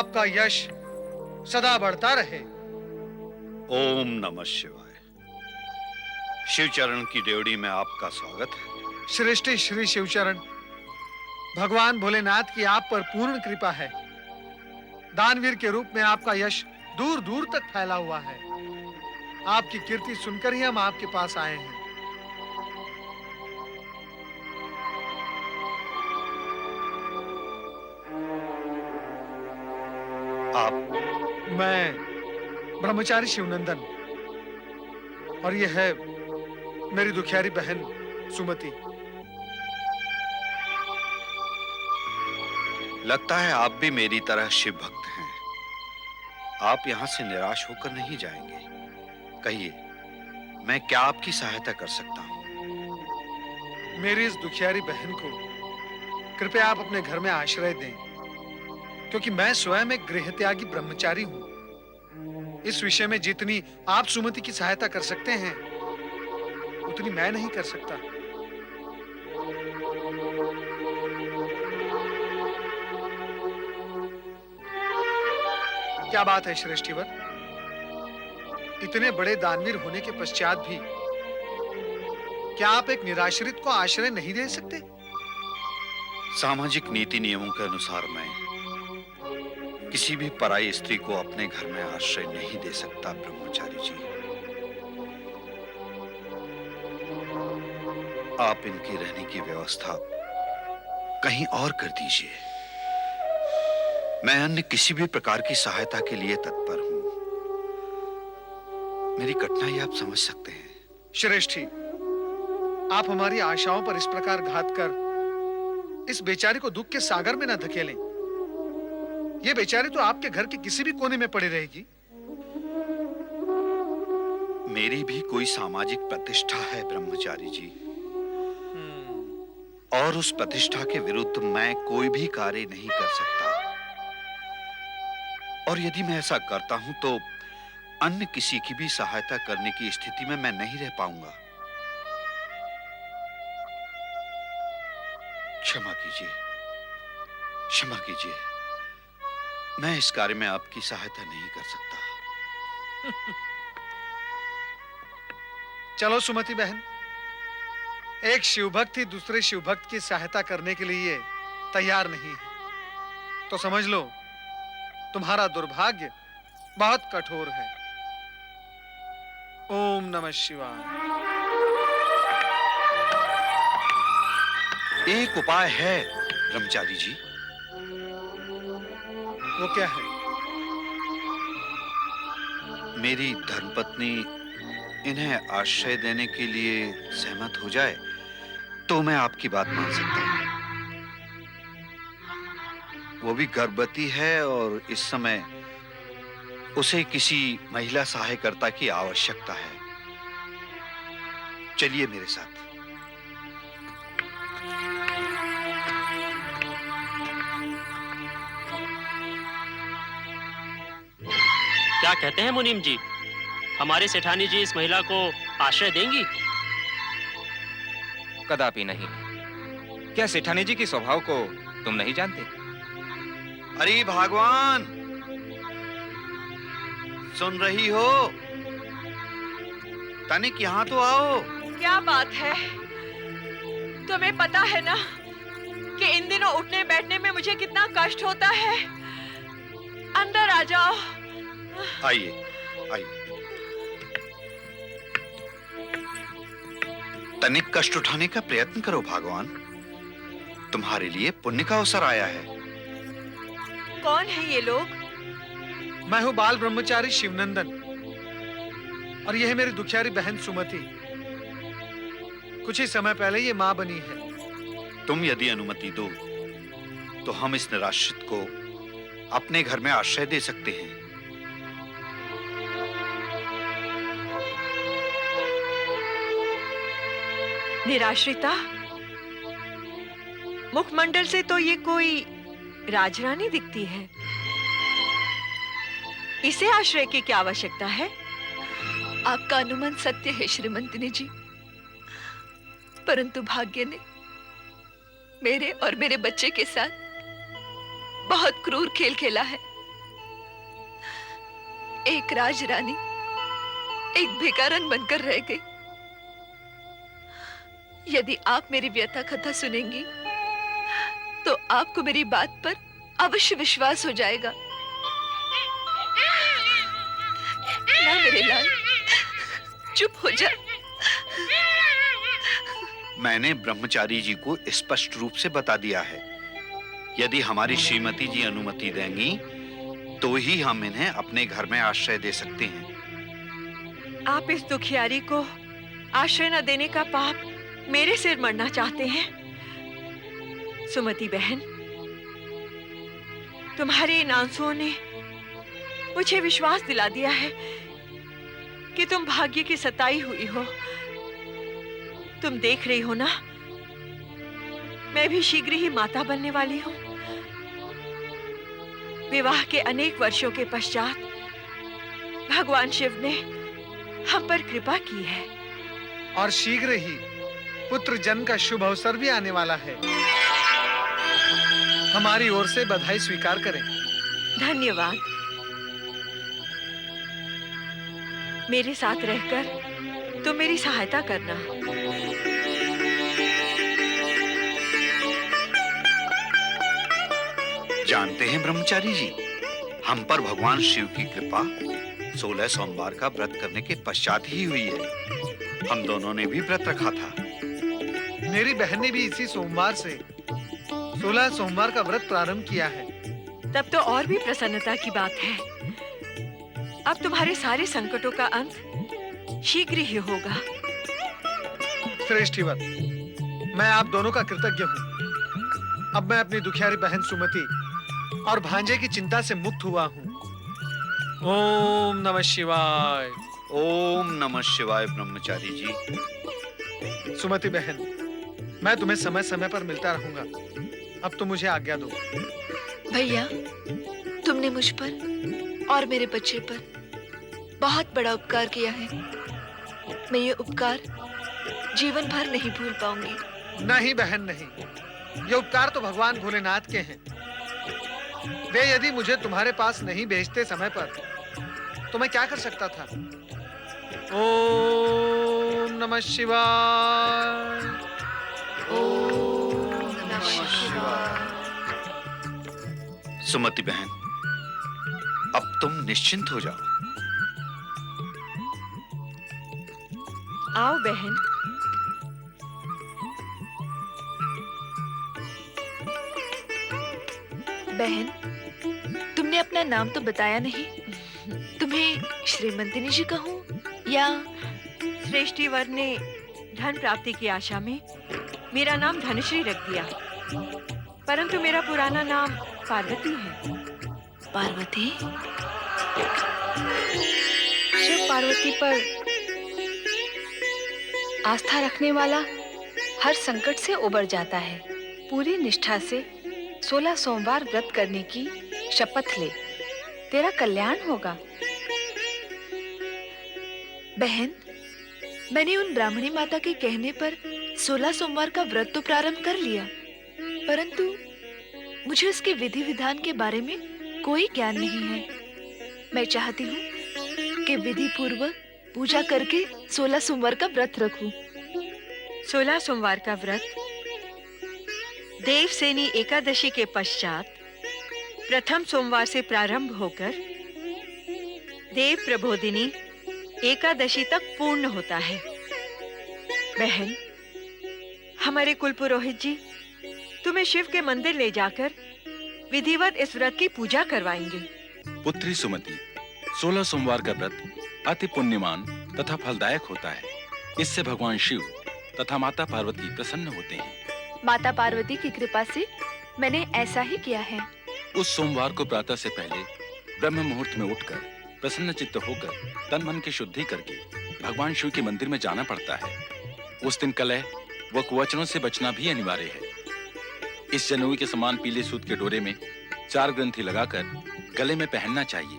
आपका यश सदा बढ़ता रहे। ओम नमः शिवाय। शिवचरण की ड्योढ़ी में आपका स्वागत है। श्रेष्ठी श्री शिवचरण, भगवान भोलेनाथ की आप पर पूर्ण कृपा है। दानवीर के रूप में आपका यश दूर दूर तक फैला हुआ है। आपकी कीर्ति सुनकर ही हम आपके पास आए हैं। आप? मैं ब्रह्मचारी शिवनंदन, और यह है मेरी दुखियारी बहन सुमति। लगता है आप भी मेरी तरह शिव भक्त हैं। आप यहां से निराश होकर नहीं जाएंगे। कहिए, मैं क्या आपकी सहायता कर सकता हूं? मेरी इस दुखियारी बहन को कृपया आप अपने घर में आश्रय दें, क्योंकि मैं स्वयं एक गृहत्यागी ब्रह्मचारी हूं। इस विषय में जितनी आप सुमति की सहायता कर सकते हैं, उतनी मैं नहीं कर सकता। क्या बात है श्रेष्ठीवर? इतने बड़े दानवीर होने के पश्चात भी क्या आप एक निराश्रित को आश्रय नहीं दे सकते? सामाजिक नीति नियमों के अनुसार मैं किसी भी पराई स्त्री को अपने घर में आश्रय नहीं दे सकता ब्रह्मचारी जी। आप इनकी रहने की व्यवस्था कहीं और कर दीजिए। मैं अन्य किसी भी प्रकार की सहायता के लिए तत्पर हूं। मेरी कठिनाई आप समझ सकते हैं। श्रेष्ठी, आप हमारी आशाओं पर इस प्रकार घात कर इस बेचारी को दुख के सागर में न धकेलें। ये बेचारी तो आपके घर के किसी भी कोने में पड़ी रहेगी। मेरी भी कोई सामाजिक प्रतिष्ठा है ब्रह्मचारी जी, और उस प्रतिष्ठा के विरुद्ध मैं कोई भी कार्य नहीं कर सकता। और यदि मैं ऐसा करता हूं तो अन्य किसी की भी सहायता करने की स्थिति में मैं नहीं रह पाऊंगा। क्षमा कीजिए, क्षमा कीजिए। मैं इस कार्य में आपकी सहायता नहीं कर सकता। चलो सुमति बहन, एक शिवभक्त ही दूसरे शिवभक्त की सहायता करने के लिए तैयार नहीं है, तो समझ लो तुम्हारा दुर्भाग्य बहुत कठोर है। ओम नमः शिवाय। एक उपाय है ब्रह्मचारी जी। वो क्या है? मेरी धर्मपत्नी इन्हें आश्रय देने के लिए सहमत हो जाए तो मैं आपकी बात मान सकता हूं। वो भी गर्भवती है और इस समय उसे किसी महिला सहायकर्ता की आवश्यकता है। चलिए मेरे साथ। क्या कहते हैं मुनीम जी, हमारे सेठानी जी इस महिला को आश्रय देंगी? कदापि नहीं। क्या सेठानी जी की स्वभाव को तुम नहीं जानते? अरे भगवान, सुन रही हो? तनिक यहां तो आओ। क्या बात है? तुम्हें पता है ना कि इन दिनों उठने बैठने में मुझे कितना कष्ट होता है। अंदर आ जाओ। आइए, आइए। तनिक कष्ट उठाने का प्रयत्न करो भगवान। तुम्हारे लिए पुण्य का अवसर आया है। कौन है ये लोग? मैं हूं बाल ब्रह्मचारी शिवनंदन, और यह है मेरी दुखियारी बहन सुमति। कुछ ही समय पहले ये मां बनी है। तुम यदि अनुमति दो तो हम इस निराश्रित को अपने घर में आश्रय दे सकते हैं। निराश्रिता? मुखमंडल से तो ये कोई राजरानी दिखती है। इसे आश्रय की क्या आवश्यकता है? आपका अनुमान सत्य है श्रीमंतिनी जी, परंतु भाग्य ने मेरे और मेरे बच्चे के साथ बहुत क्रूर खेल खेला है। एक राजरानी एक भिखारन बनकर रह गई। यदि आप मेरी व्यथा कथा सुनेंगी तो आपको मेरी बात पर अवश्य विश्वास हो जाएगा। ना मेरे लाल, चुप हो जा। मैंने ब्रह्मचारी जी को स्पष्ट रूप से बता दिया है, यदि हमारी श्रीमती जी अनुमति देंगी तो ही हम इन्हें अपने घर में आश्रय दे सकते हैं। आप इस दुखियारी को आश्रय न देने का पाप मेरे सिर मरना चाहते हैं। सुमति बहन, तुम्हारे इन आंसुओं ने मुझे विश्वास दिला दिया है कि तुम भाग्य की सताई हुई हो। तुम देख रही हो ना, मैं भी शीघ्र ही माता बनने वाली हूँ। विवाह के अनेक वर्षों के पश्चात भगवान शिव ने हम पर कृपा की है और शीघ्र ही पुत्र जन्म का शुभ अवसर भी आने वाला है। हमारी ओर से बधाई स्वीकार करें। धन्यवाद। मेरे साथ रहकर तुम मेरी सहायता करना। जानते हैं ब्रह्मचारी जी, हम पर भगवान शिव की कृपा 16 सोमवार का व्रत करने के पश्चात ही हुई है। हम दोनों ने भी व्रत रखा था। मेरी बहन ने भी इसी सोमवार से 16 सोमवार का व्रत प्रारंभ किया है। तब तो और भी प्रसन्नता की बात है। अब तुम्हारे सारे संकटों का अंत शीघ्र ही होगा। श्रेष्ठीवर, मैं आप दोनों का कृतज्ञ हूँ। अब मैं अपनी दुखियारी बहन सुमति और भांजे की चिंता से मुक्त हुआ हूँ। ओम नमः शिवाय। ओम नमः शिवाय। ब्रह्मचारी जी। सुमति बहन, मैं तुम्हें समय समय पर मिलता रहूंगा। अब तो मुझे आज्ञा दो। भैया, तुमने मुझ पर और मेरे बच्चे पर बहुत बड़ा उपकार किया है। मैं ये उपकार जीवन भर नहीं भूल पाऊंगी। नहीं बहन, नहीं। ये उपकार तो भगवान भोलेनाथ के हैं। वे यदि मुझे तुम्हारे पास नहीं भेजते समय पर तो मैं क्या कर सकता था। ओम नमः शिवाय। ओम नमः शिवाय। सुमति बहन, अब तुम निश्चिंत हो जाओ। आओ बहन। बहन, तुमने अपना नाम तो बताया नहीं। तुम्हें श्रीमंतिनी जी कहूं या? श्रेष्ठीवर ने धन प्राप्ति की आशा में मेरा नाम धनश्री रख दिया, परंतु मेरा पुराना नाम पार्वती है। पार्वती? शिव पार्वती पर आस्था रखने वाला हर संकट से उबर जाता है। पूरी निष्ठा से 16 सोमवार व्रत करने की शपथ ले, तेरा कल्याण होगा। बहन, मैंने उन ब्राह्मणी माता के कहने पर 16 सोमवार का व्रत तो प्रारंभ कर लिया, परंतु मुझे उसके विधि विधान के बारे में कोई ज्ञान नहीं है। मैं चाहती हूँ कि विधि पूर्वक पूजा करके 16 सोमवार का व्रत रखूं। 16 सोमवार का व्रत देवसेनी एकादशी के पश्चात प्रथम सोमवार से प्रारंभ होकर देव प्रबोधिनी एकादशी तक पूर्ण होता है। बहन, हमारे कुल पुरोहित जी तुम्हें शिव के मंदिर ले जाकर विधिवत इस व्रत की पूजा करवाएंगे। पुत्री सुमति, 16 सोमवार का व्रत अति पुण्यमान तथा फलदायक होता है। इससे भगवान शिव तथा माता पार्वती प्रसन्न होते हैं। माता पार्वती की कृपा से मैंने ऐसा ही किया है। उस सोमवार को प्रातः से पहले ब्रह्म मुहूर्त में उठकर प्रसन्न चित्त होकर तन मन की शुद्धि करके भगवान शिव के मंदिर में जाना पड़ता है। उस दिन कलह व कुवचनों से बचना भी अनिवार्य है। इस जनेऊ के समान पीले सूत के डोरे में 4 ग्रंथि लगाकर गले में पहनना चाहिए।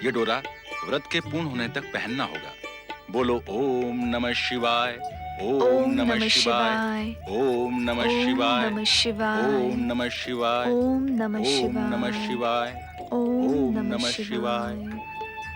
ये डोरा व्रत के पूर्ण होने तक पहनना होगा। बोलो ओम नमः शिवाय। ओम नमः शिवाय। ओम नमः शिवाय। नमः शिवाय। ओम नमः शिवाय। ओम नमः ओम नमः शिवाय। शिवाय। ओम ओम नमः नमः शिवाय।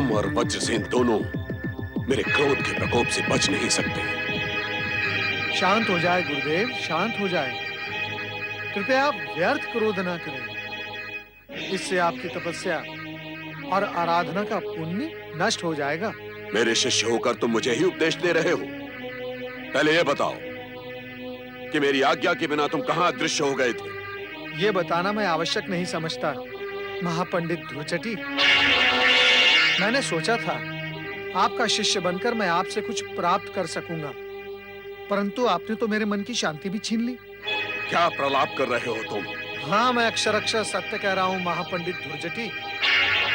तुम और वज्रसेन दोनों मेरे क्रोध के प्रकोप से बच नहीं सकते। शांत हो जाए गुरुदेव, शांत हो जाए। कृपया आप व्यर्थ क्रोध ना करें। इससे आपकी तपस्या और आराधना का पुण्य नष्ट हो जाएगा। मेरे शिष्य होकर तुम मुझे ही उपदेश दे रहे हो। पहले यह बताओ कि मेरी आज्ञा के बिना तुम कहां अदृश्य हो गए थे? ये बताना मैं आवश्यक नहीं समझता महापंडित ध्रुवचटी। मैंने सोचा था आपका शिष्य बनकर मैं आपसे कुछ प्राप्त कर सकूंगा, परंतु आपने तो मेरे मन की शांति भी छीन ली। क्या प्रलाप कर रहे हो तुम? हाँ, मैं अक्षर अक्षर सत्य कह रहा हूँ महापंडित ध्रुवचटी।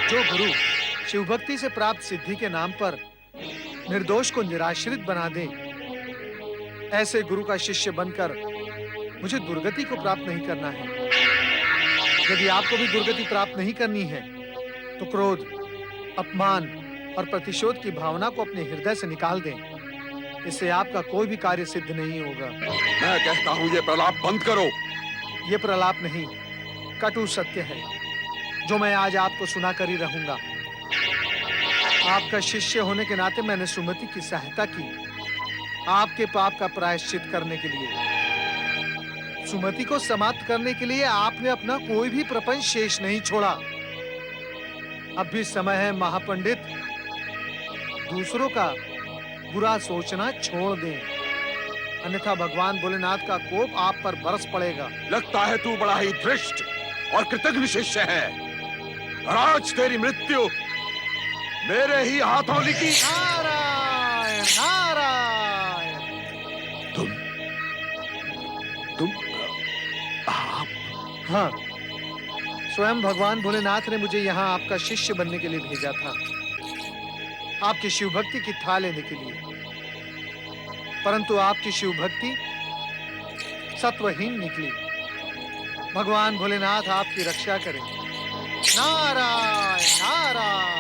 जो गुरु शिव भक्ति से प्राप्त सिद्धि के नाम पर निर्दोष को निराश्रित बना दे, ऐसे गुरु का शिष्य बनकर मुझे दुर्गति को प्राप्त नहीं करना है। यदि आपको भी दुर्गति प्राप्त नहीं करनी है तो क्रोध, अपमान और प्रतिशोध की भावना को अपने हृदय से निकाल दें। इससे आपका कोई भी कार्य सिद्ध नहीं होगा। मैं कहता हूं ये प्रलाप बंद करो। ये प्रलाप नहीं, कटु सत्य है जो मैं आज आपको सुना कर ही रहूंगा। आपका शिष्य होने के नाते मैंने सुमति की सहायता की, आपके पाप का प्रायश्चित करने के लिए। सुमति को समाप्त करने के लिए आपने अपना कोई भी प्रपंच शेष नहीं छोड़ा। अब भी समय है महापंडित, दूसरों का बुरा सोचना छोड़ दें, अन्यथा भगवान भोलेनाथ का कोप आप पर बरस पड़ेगा। लगता है तू बड़ा ही धृष्ट और कृतघ्न शिष्य है, और आज तेरी मृत्यु मेरे ही हाथों लिखी। नारायण नारायण। तुम आप? हाँ, स्वयं भगवान भोलेनाथ ने मुझे यहाँ आपका शिष्य बनने के लिए भेजा था, आपकी शिव भक्ति की थाह लेने के लिए। परंतु आपकी शिव भक्ति सत्वहीन निकली। भगवान भोलेनाथ आपकी रक्षा करें। नारायण नारायण।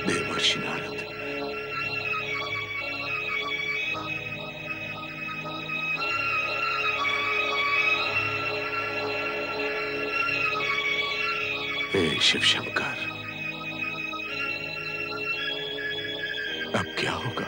देवर्षि नारद, हे शिव शंकर, अब क्या होगा?